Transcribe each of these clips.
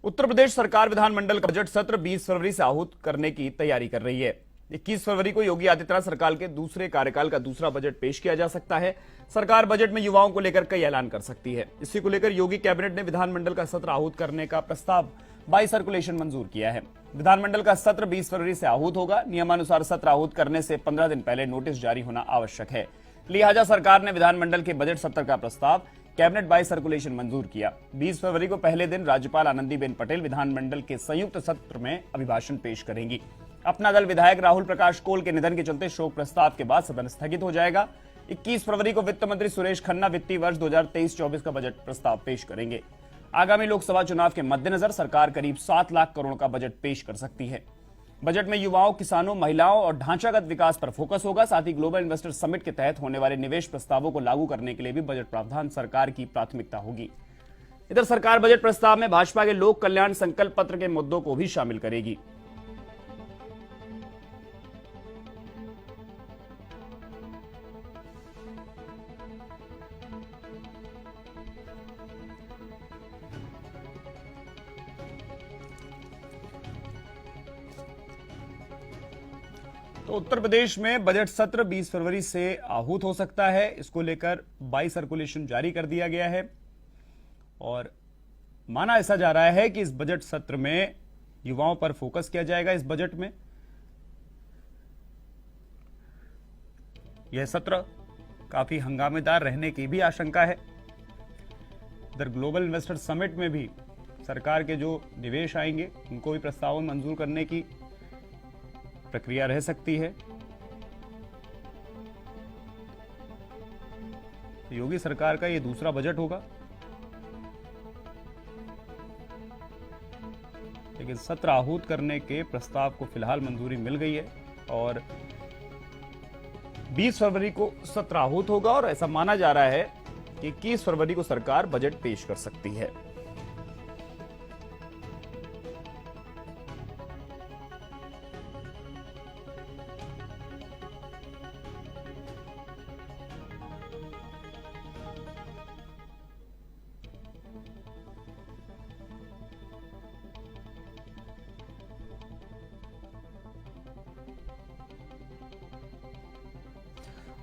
उत्तर प्रदेश सरकार विधानमंडल का बजट सत्र 20 फरवरी से आहूत करने की तैयारी कर रही है। 21 फरवरी को योगी आदित्यनाथ सरकार के दूसरे कार्यकाल का दूसरा बजट पेश किया जा सकता है। सरकार बजट में युवाओं को लेकर कई ऐलान कर सकती है। इसी को लेकर योगी कैबिनेट ने विधानमंडल का सत्र आहूत करने का प्रस्ताव बाई सर्कुलेशन मंजूर किया है। विधानमंडल का सत्र 20 फरवरी से आहूत होगा। नियमानुसार सत्र आहूत करने से 15 दिन पहले नोटिस जारी होना आवश्यक है। लिहाजा सरकार ने विधानमंडल के बजट सत्र का प्रस्ताव कैबिनेट बाई सर्कुलेशन मंजूर किया। 20 फरवरी को पहले दिन राज्यपाल आनंदीबेन पटेल विधानमंडल के संयुक्त सत्र में अभिभाषण पेश करेंगी। अपना दल विधायक राहुल प्रकाश कोल के निधन के चलते शोक प्रस्ताव के बाद सदन स्थगित हो जाएगा। 21 फरवरी को वित्त मंत्री सुरेश खन्ना वित्तीय वर्ष 2023-24 का बजट प्रस्ताव पेश करेंगे। आगामी लोकसभा चुनाव के मद्देनजर सरकार करीब 7 लाख करोड़ का बजट पेश कर सकती है। बजट में युवाओं, किसानों, महिलाओं और ढांचागत विकास पर फोकस होगा। साथ ही ग्लोबल इन्वेस्टर समिट के तहत होने वाले निवेश प्रस्तावों को लागू करने के लिए भी बजट प्रावधान सरकार की प्राथमिकता होगी। इधर सरकार बजट प्रस्ताव में भाजपा के लोक कल्याण संकल्प पत्र के मुद्दों को भी शामिल करेगी। तो उत्तर प्रदेश में बजट सत्र 20 फरवरी से आहूत हो सकता है। इसको लेकर बाई सर्कुलेशन जारी कर दिया गया है और माना ऐसा जा रहा है कि इस बजट सत्र में युवाओं पर फोकस किया जाएगा। इस बजट में यह सत्र काफी हंगामेदार रहने की भी आशंका है। इधर ग्लोबल इन्वेस्टर समिट में भी सरकार के जो निवेश आएंगे उनको भी प्रस्ताव मंजूर करने की प्रक्रिया रह सकती है। योगी सरकार का यह दूसरा बजट होगा, लेकिन सत्र आहूत करने के प्रस्ताव को फिलहाल मंजूरी मिल गई है और 20 फरवरी को सत्र आहूत होगा और ऐसा माना जा रहा है कि 21 फरवरी को सरकार बजट पेश कर सकती है।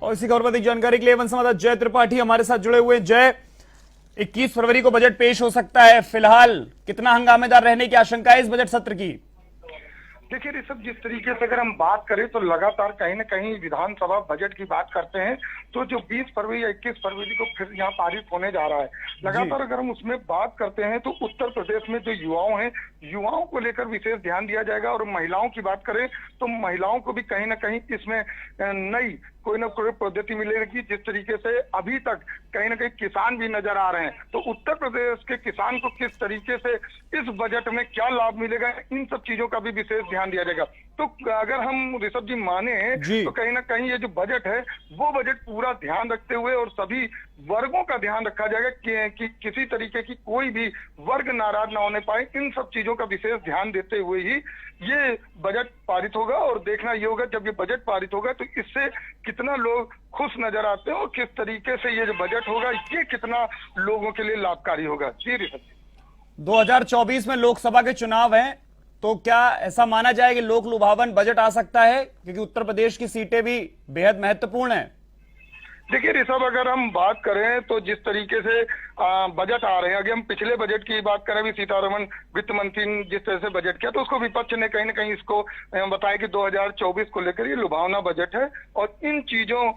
और इसी खबर पर अधिक जानकारी के लिए संवाददाता जय त्रिपाठी हमारे साथ जुड़े हुए। जय, 21 फरवरी को बजट पेश हो सकता है। फिलहाल कितना हंगामेदार रहने की आशंका है इस बजट सत्र की? देखिए ऋषभ, जिस तरीके से अगर हम बात करें तो लगातार कहीं ना कहीं विधानसभा बजट की बात करते हैं तो जो 20 फरवरी या 21 फरवरी को फिर यहाँ पारित होने जा रहा है, लगातार अगर हम उसमें बात करते हैं तो उत्तर प्रदेश में जो युवाओं हैं, युवाओं को लेकर विशेष ध्यान दिया जाएगा। और महिलाओं की बात करें तो महिलाओं को भी कहीं ना कहीं इसमें नई कोई ना कोई पद्धति मिलेगी। जिस तरीके से अभी तक कहीं ना कहीं किसान भी नजर आ रहे हैं, तो उत्तर प्रदेश के किसान को किस तरीके से इस बजट में क्या लाभ मिलेगा, इन सब चीजों का भी विशेष ध्यान दिया जाएगा। तो अगर हम ऋषभ जी माने तो कहीं ना कहीं ये जो बजट है वो बजट पूरा ध्यान रखते हुए और सभी वर्गों का ध्यान रखा जाएगा कि किसी तरीके की कोई भी वर्ग नाराज ना होने पाए। इन सब चीजों का विशेष ध्यान देते हुए ही ये बजट पारित होगा और देखना ये होगा जब ये बजट पारित होगा तो इससे कितना लोग खुश नजर आते हैं और किस तरीके से ये जो बजट होगा ये कितना लोगों के लिए लाभकारी होगा। जी ऋषभ, 2024 में लोकसभा के चुनाव हैं, तो क्या ऐसा माना जाए कि लोक लुभावन बजट आ सकता है, क्योंकि उत्तर प्रदेश की सीटें भी बेहद महत्वपूर्ण हैं? देखिए ऋषभ, अगर हम बात करें तो जिस तरीके से बजट आ रहे हैं, अगर हम पिछले बजट की बात करें, भी सीतारमण वित्त मंत्री ने जिस तरह से बजट किया तो उसको विपक्ष ने कहीं ना कहीं इसको बताया कि 2024 को लेकर ये लुभावना बजट है और इन चीजों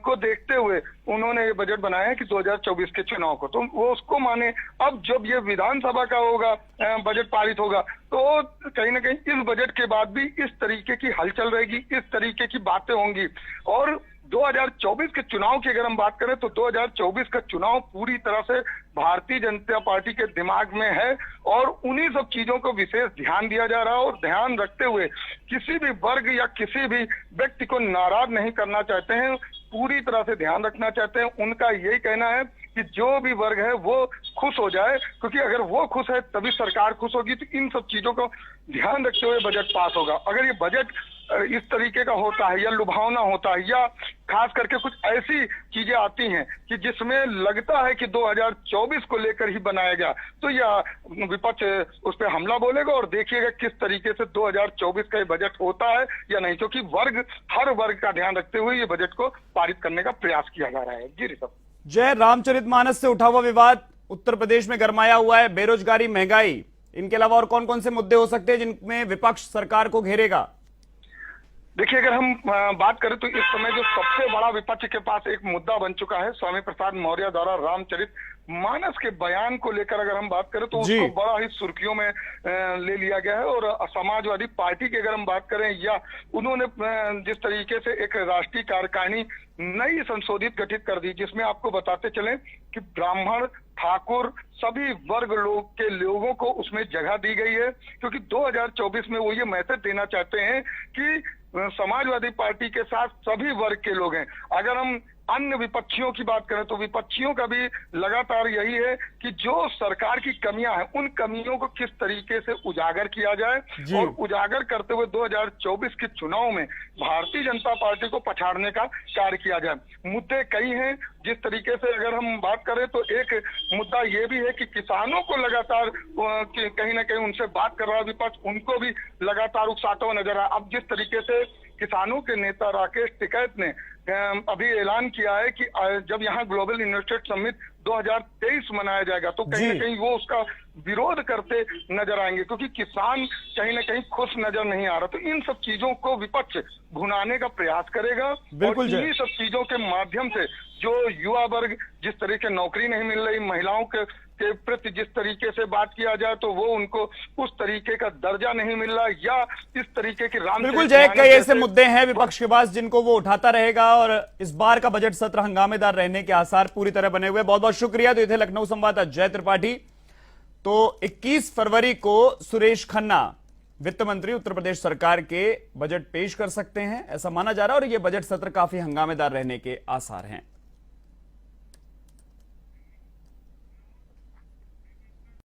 को देखते हुए उन्होंने ये बजट बनाया है कि 2024 के चुनाव को तो वो उसको माने। अब जब ये विधानसभा का होगा बजट पारित होगा तो कहीं ना कहीं इस बजट के बाद भी इस तरीके की हलचल रहेगी, इस तरीके की बातें होंगी। और 2024 के चुनाव की अगर हम बात करें तो 2024 का चुनाव पूरी तरह से भारतीय जनता पार्टी के दिमाग में है और उन्हीं सब चीजों को विशेष ध्यान दिया जा रहा है और ध्यान रखते हुए किसी भी वर्ग या किसी भी व्यक्ति को नाराज नहीं करना चाहते हैं, पूरी तरह से ध्यान रखना चाहते हैं। उनका यही कहना है कि जो भी वर्ग है वो खुश हो जाए, क्योंकि अगर वो खुश है तभी सरकार खुश होगी। तो इन सब चीजों को ध्यान रखते हुए बजट पास होगा। अगर ये बजट इस तरीके का होता है या लुभावना होता है या खास करके कुछ ऐसी चीजें आती हैं कि जिसमें लगता है कि 2024 को लेकर ही बनाया गया, तो यह विपक्ष उस पर हमला बोलेगा और देखिएगा किस तरीके से 2024 का ये बजट होता है या नहीं, क्योंकि हर वर्ग का ध्यान रखते हुए ये बजट को पारित करने का प्रयास किया जा रहा है। जी ऋषभ। जय, रामचरितमानस से उठा हुआ विवाद उत्तर प्रदेश में गरमाया हुआ है, बेरोजगारी, महंगाई, इनके अलावा और कौन कौन से मुद्दे हो सकते हैं जिनमें विपक्ष सरकार को घेरेगा? देखिए, अगर हम बात करें तो इस समय जो सबसे बड़ा विपक्ष के पास एक मुद्दा बन चुका है, स्वामी प्रसाद मौर्य द्वारा रामचरित मानस के बयान को लेकर अगर हम बात करें तो उसको बड़ा ही सुर्खियों में ले लिया गया है। और समाजवादी पार्टी की अगर हम बात करें, या उन्होंने जिस तरीके से एक राष्ट्रीय कार्यकारिणी नई संशोधित गठित कर दी, जिसमें आपको बताते चलें कि ब्राह्मण, ठाकुर, सभी वर्ग के लोगों को उसमें जगह दी गई है, क्योंकि 2024 में वो ये मैसेज देना चाहते हैं कि समाजवादी पार्टी के साथ सभी वर्ग के लोग हैं। अगर हम अन्य विपक्षियों की बात करें तो विपक्षियों का भी लगातार यही है कि जो सरकार की कमियां हैं उन कमियों को किस तरीके से उजागर किया जाए, और उजागर करते हुए 2024 के चुनाव में भारतीय जनता पार्टी को पछाड़ने का कार्य किया जाए। मुद्दे कई हैं, जिस तरीके से अगर हम बात करें तो एक मुद्दा ये भी है कि किसानों को लगातार कहीं ना कहीं उनसे बात कर रहा है विपक्ष, उनको भी लगातार उकसाता हुआ नजर आया। अब जिस तरीके से किसानों के नेता राकेश टिकैत ने अभी ऐलान किया है कि जब यहाँ ग्लोबल इन्वेस्टर समिट 2023 मनाया जाएगा तो कहीं ना कहीं वो उसका विरोध करते नजर आएंगे, क्योंकि किसान कहीं ना कहीं खुश नजर नहीं आ रहा। तो इन सब चीजों को विपक्ष भुनाने का प्रयास करेगा, और इन्हीं सब चीजों के माध्यम से जो युवा वर्ग, जिस तरीके नौकरी नहीं मिल रही, महिलाओं के प्रति जिस तरीके से बात किया जाए तो वो उनको उस तरीके का दर्जा नहीं मिल रहा, या इस तरीके की बिल्कुल जय, कई ऐसे मुद्दे हैं विपक्ष के पास जिनको वो उठाता रहेगा, और इस बार का बजट सत्र हंगामेदार रहने के आसार पूरी तरह बने हुए। बहुत बहुत शुक्रिया। तो ये थे लखनऊ संवाददाता जय त्रिपाठी। तो 21 फरवरी को सुरेश खन्ना वित्त मंत्री उत्तर प्रदेश सरकार के बजट पेश कर सकते हैं, ऐसा माना जा रहा है, और यह बजट सत्र काफी हंगामेदार रहने के आसार हैं।